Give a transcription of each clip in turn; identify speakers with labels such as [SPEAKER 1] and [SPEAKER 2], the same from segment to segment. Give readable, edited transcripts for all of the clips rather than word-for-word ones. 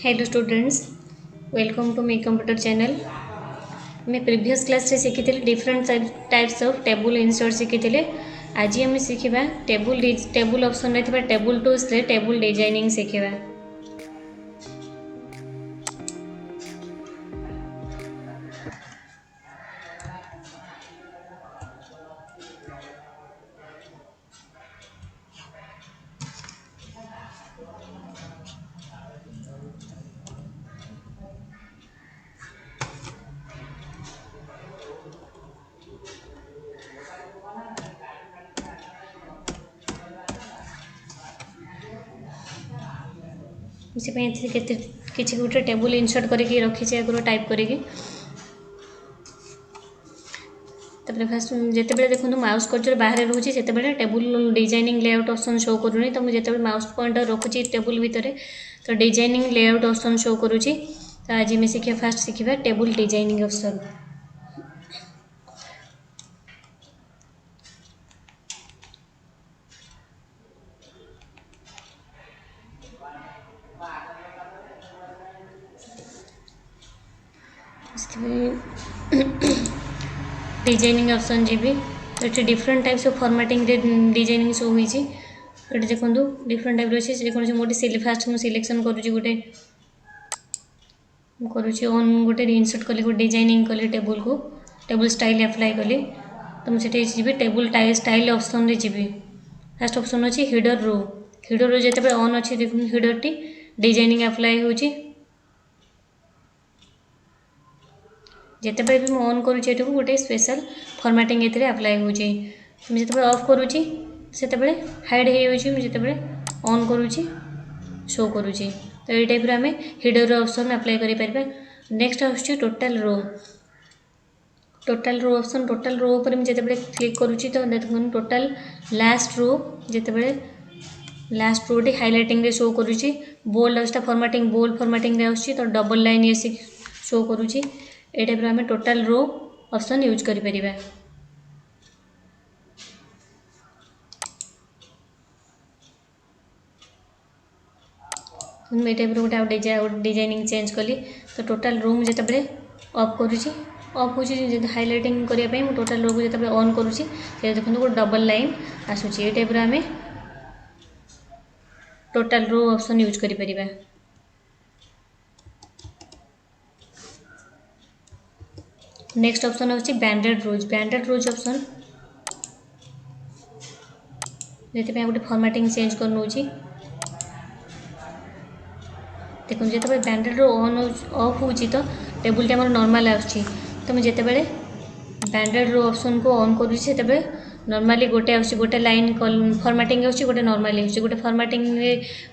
[SPEAKER 1] Hello students, welcome to मी computer channel. मैं previous class रे शिखी different types of table insert शिखी। आज आम शिखा टेबुल ऑप्शन रे टेबुल टूल्स रे टेबुल डिजाइनिंग शिखा। किसी गोटे टेबुल इंसर्ट करके रखी आगुरी टाइप करके फास्ट जिते देखो माउस कर्सर बाहर रोचे से table designing layout option show करूनी। तो मुझे माउस पॉइंटर रखुची टेबुल भितर तो डिजाइनिंग लेआउट ऑप्शन शो करुँची। तो आज मैं शिखा फास्ट शिखा table designing option. Designing option जी तो different types of formatting designing show होती। देखो डिफरेंट टाइप अच्छे जेको गोटे फास्ट मुझे सिलेक्शन करुँच गोटे गोटे इनसर्ट कली गोटे डिजाइनिंग कली टेबुल को टेबुल स्टाइल अप्लाई कली। तो मुझे जी टेबुल स्टाइल ऑप्शन रे जी फास्ट ऑप्शन अच्छी हिडर रो जिते ऑन अच्छी देखो हिडर टी डिजाइनिंग अप्लाई होची। जिते भी मुझे ऑन करुँचे गोटे स्पेशल फॉर्मेटिंग ये अप्लाई होची। मुझे ऑफ करुँची से हाइड हो जिते ऑन करुँची शो करुँची। तो ये टाइप आम हिडर ऑप्शन अप्लाई करें। नेक्स्ट आसूँ total row option. Total row पर मुझे क्लिक करुँची तो देखो टोटल लास्ट रो जिते लास्ट रोटी हाइलाइटिंग रे शो करुँची। बोल्ड आसटा फॉर्मेटिंग बोल्ड फॉर्मेटिंग रे आसुची तो डबल लाइन ये शो करुँची। ये टाइप आम टोटल रो ऑप्शन यूज करें। ये टाइप गोटे डिजाइनिंग चेंज कली तो टोटल रूम जिते ऑफ करुँची ऑफ हो हाइलाइटिंग करने टोटल रो को जिते ऑन करुँची देखो गोटे डबल लाइन आसूची। ये टाइप आम टोटल रो ऑप्शन यूज करें। नेक्स्ट ऑप्शन होची बैंडेड रोज ऑप्शन जिते गोटे फॉर्मेटिंग चेंज कर नौची। देखो जिते बैंडेड रो ऑन ऑफ हो तो टेबुल टाइम नॉर्मल आसुची। तो मुझे जिते बैंडेड रो ऑप्शन को ऑन करुँची से नॉर्मली गोटे आसुची गोटे लाइन फॉर्मेटिंग आसुची गोटे नॉर्मली आसुची गोटे फॉर्मेटिंग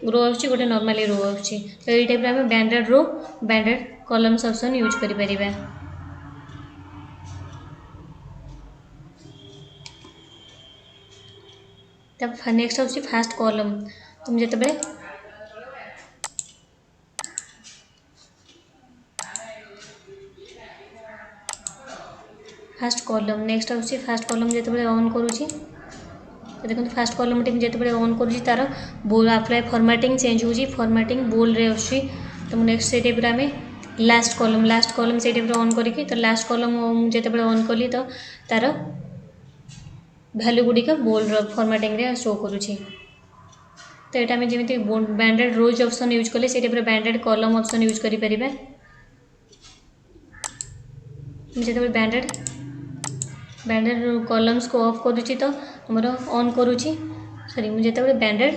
[SPEAKER 1] रो आसुची गोटे नॉर्मली रो आसुची। तो ये टाइप आम बैंडेड रो बैंडेड कॉलम्स ऑप्शन यूज करें। नेक्स्ट आसुची फास्ट कॉलम। तुम जिते फास्ट कॉलम नेक्स्ट आसुची फास्ट कॉलम जिते ऑन करुँची तो देखो फास्ट कॉलम टी जिते ऑन करुँची तार बोल अप्लाई फॉर्मेटिंग चेंज होची फॉर्मेटिंग बोल रे आसुची। तो नेक्स्ट से टाइप आम लास्ट कॉलम से टाइप ऑन करके तो लास्ट कॉलम जिते ऑन कली तो तार भैल्यू गुड़िक बोल्ड फॉर्मेटिंग रे शो करुँची। तो यहाँ आम जमी बैंडेड रोज ऑप्शन यूज कले से बैंडेड कॉलम ऑप्शन यूज करें। जिते बैंडेड कॉलम्स को ऑफ करुँची तो आमर ऑन करुँची सॉरी मुझे बैंडेड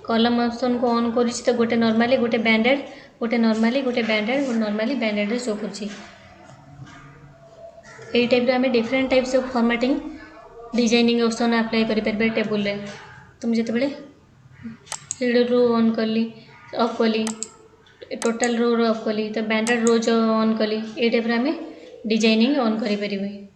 [SPEAKER 1] कॉलम ऑप्शन को ऑन करुँची तो गोटे नॉर्मली गोटे बैंडेड गोटे नॉर्मली गोटे बैंडेड गोटे नॉर्मली बैंडेड शो करुँची। यही टाइप आम different types of formatting designing option apply करें टेबुल रे। तो मुझे जिते हिडर रो ऑन कली ऑफ कली टोटल रो ऑफ कली तो बैंडेड रोज ऑन कली ये टाइप आम डिजाइनिंग ऑन करें।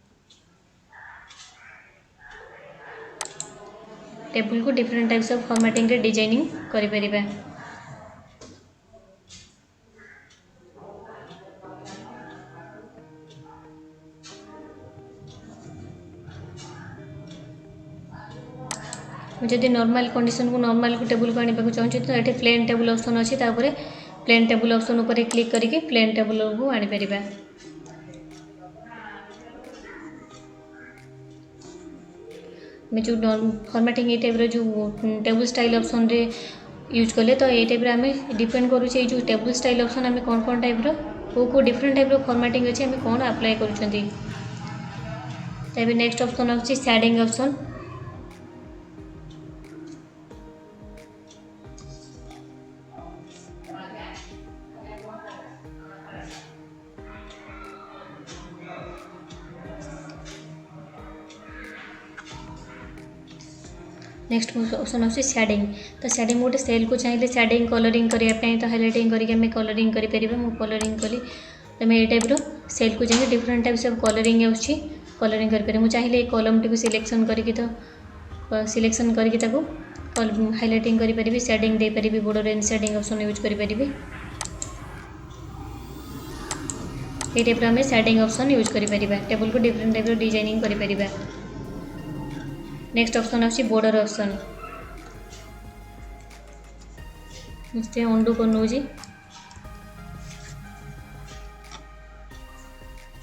[SPEAKER 1] टेबुल को डिफरेंट टाइप्स ऑफ फॉर्मेटिंग रे डिजाइनिंग करें। जदि नॉर्मल कंडीशन को नॉर्मल टेबुल को आने को चाहूँ तो ये प्लेन टेबुल ऑप्शन अच्छी प्लेन टेबुल ऑप्शन ऊपर क्लिक करके प्लेन टेबुल को आनी परिबा। मैं जो फॉर्मेटिंग ये टाइप जो टेबुल स्टाइल ऑप्शन रे यूज कले तो ये टाइप आम डिपेंड करुचे जो टेबुल स्टाइल ऑप्शन आम कौन कौन टाइप को डिफरेंट टाइप फॉर्मेटिंग अच्छे आम कौन अप्लाई करुँच। नेक्स्ट ऑप्शन अच्छी शेडिंग ऑप्शन। नेक्स्ट ऑप्शन अच्छे शेडिंग। तो शेडिंग गोटे सेल को चाहिए शेडिंग कलरिंग करने तो हाइलाइटिंग करके कलरिंग करें मुझे कलरिंग कली तो मैं ये टाइप सेल को चाहिए डिफरेंट टाइप्स ऑफ कलरिंग आछी कलरिंग करें मुझे चाहिए कलम टी सिलेक्शन करके तो सिलेक्शन करके हाइलाइटिंग करी शेडिंग दे पारि border and shading option use करें ये टाइप आम शेडिंग ऑप्शन यूज करें टेबल को डिफरेंट टाइप डिजाइनिंग करें। नेक्स्ट ऑप्शन अच्छी बॉर्डर ऑप्शन मुझे अंडू कर नौ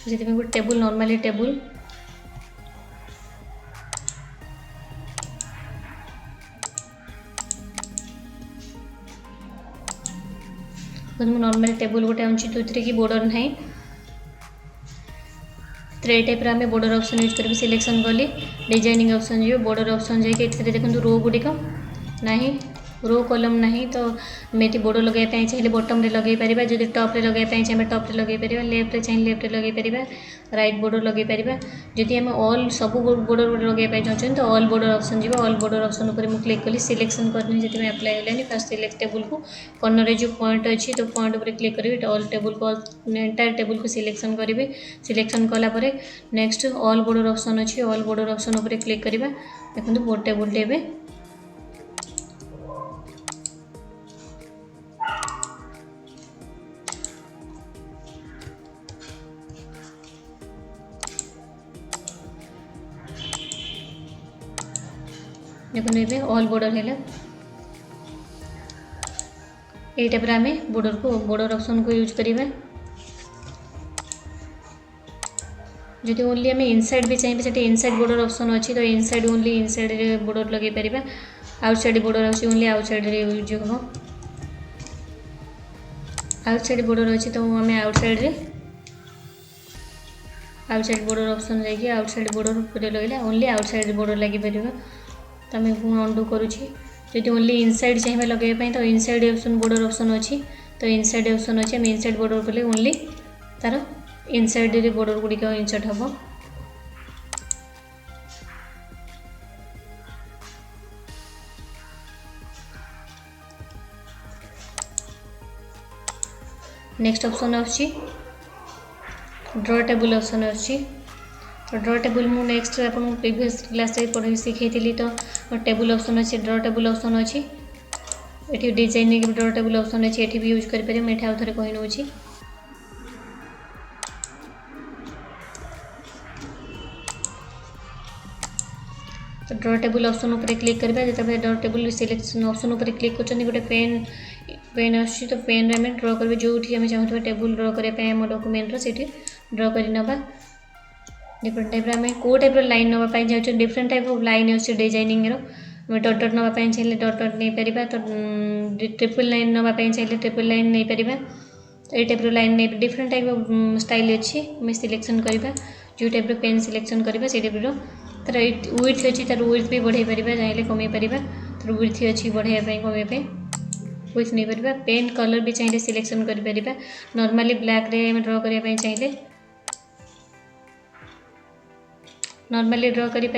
[SPEAKER 1] गोटे table normally table normal table गोटे अच्छी जो कि बॉर्डर ना तो ये टाइप आम बॉर्डर ऑप्शन यूज करें सिलेक्शन कली डिजाइनिंग ऑप्शन जो बॉर्डर ऑप्शन जाइए देखो रो गुड़िक ना रो कॉलम ना तो मेटी बॉर्डर लगे चाहिए बॉटम रे लगे पारिबा जदि टॉप रे लगे चाहिए टॉप रे लगे पारिबा लेफ्ट रे चाहिए लेफ्ट रे लगे पारिबा राइट बॉर्डर लगे पारिबा जदि हम ऑल सब बॉर्डर लगे चाहते तो ऑल बॉर्डर ऑप्शन जीवा ऑल बॉर्डर ऑप्शन ऊपर मुझे क्लिक कली सिलेक्शन करनी जब अप्लाई होलानी फर्स्ट सिलेक्ट टेबुल को कॉर्नर रे जो पॉइंट अच्छी तो पॉइंट ऊपर क्लिक करेंगे ऑल टेबुल को एंटायर टेबुल को सिलेक्शन करेंगे सिलेक्शन कलापर नेक्स्ट ऑल बॉर्डर ऑप्शन अच्छी ऑल बॉर्डर ऑप्शन ऊपर क्लिक करवा देखो बोर्ड टेबुल टे देखो ये ऑल बॉर्डर है ये टाइप आम बॉर्डर ऑप्शन को यूज करिबा जदि ओनली आम इनसाइड भी चाहिए से इनसाइड बॉर्डर ऑप्शन अच्छी तो इनसाइड ओनली इनसाइड बॉर्डर लगे पारिबा आउटसाइड बॉर्डर अच्छी ओनली आउटसाइड रे यूज हो आउटसाइड बॉर्डर अच्छी तो आम आउटसाइड बॉर्डर ऑप्शन जाइए आउटसाइड बॉर्डर पूरे लगे ओनली आउटसाइड बॉर्डर लगे पार तो आम अंडू करुँची जदि ओनली इनसाइड चाहिए लगे तो इनसाइड ऑप्शन बॉर्डर ऑप्शन अच्छी तो इनसाइड ऑप्शन अच्छी आम इनसाइड बॉर्डर कले ओनली तार इनसाइड बॉर्डर गुड़िक इंसर्ट हम नेक्स्ट ऑप्शन अच्छी ड्रॉ टेबुल ऑप्शन अच्छी तो ड्रॉ टेबुल मु नेक्स्ट आपको प्रीवियस क्लास पढ़ी शिखी तो टेबुल ऑप्शन अच्छी ड्रॉ टेबुल ऑप्शन अच्छी ये डिजाइनिंग ड्रॉ टेबुल ऑप्शन अच्छी ये भी यूज करें मुझे आउ थे कही नौ तो ड्रॉ टेबुल ऑप्शन ऊपर क्लिक करवा जो ड्रॉ टेबुल सिलेक्शन ऑप्शन ऊपर क्लिक कर गोटे पेन पेन आस तो पेन आम ड्रॉ कर जो चाहूँ टेबुल ड्रॉ करने डॉक्यूमेंट से ड्रॉ कर डिफरेंट टाइप आम कौ टाइप लाइन नापी चाहूँ डिफरेंट टाइप ऑफ लाइन अच्छे डिजाइनिंग डट डट नापी चाहिए डट डट नहीं पार तो ट्रिपल लाइन नापी चाहिए ट्रिपल लाइन नहीं पार तो ये टाइप लाइन नहीं डिफरेंट टाइप ऑफ स्टाइल अच्छी आम सिलेक्शन करवा जो टाइप पेन सिलेक्शन करवा से टाइप तार विड्थ अच्छी तार विड्थ भी बढ़ाई पार चाहिए कमे पार तार विड्थ अच्छी बढ़ाई कमे विड्थ नहीं पार पेन कलर भी चाहिए सिलेक्शन कर नॉर्मली ब्लैक रे ड्रॉ करने चाहिए नॉर्मली ड्रॉ करें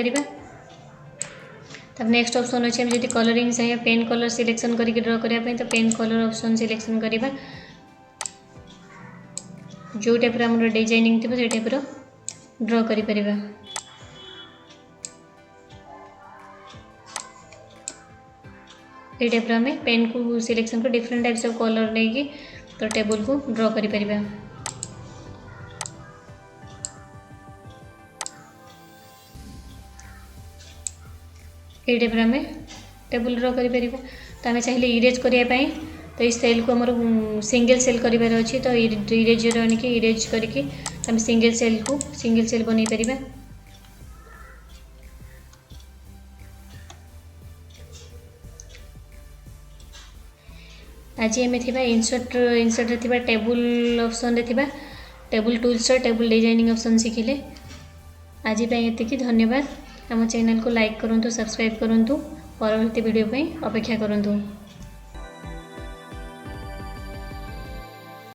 [SPEAKER 1] तब नेक्स्ट ऑप्शन अच्छे जब कलरिंग चाहिए पेन कलर सिलेक्शन करके ड्रॉ करने तो पेन कलर ऑप्शन सिलेक्शन करवा जो टाइप आम डिजाइनिंग थी से टाइप ड्रॉ करें ये टाइप आम पेन को सिलेक्शन कर डिफरेंट टाइप्स ऑफ कलर नहीं तो टेबुल को ड्रॉ करें ये टाइप आम टेबुल ड्रॉ करें तो आम चाहिए इरेज करने तो इस सेल को आमर सिंगल सेल करार अच्छी तो इरेजर आनिक इरेज करके आम सिंगल सेल बन पार। आज आम थी इनसर्ट टेबुल ऑप्शन रे table tools table designing option शिखिले। आज ये धन्यवाद। आम चैनल को लाइक करूँ, सब्सक्राइब करूँ, परवर्ती वीडियो अपेक्षा करूँ।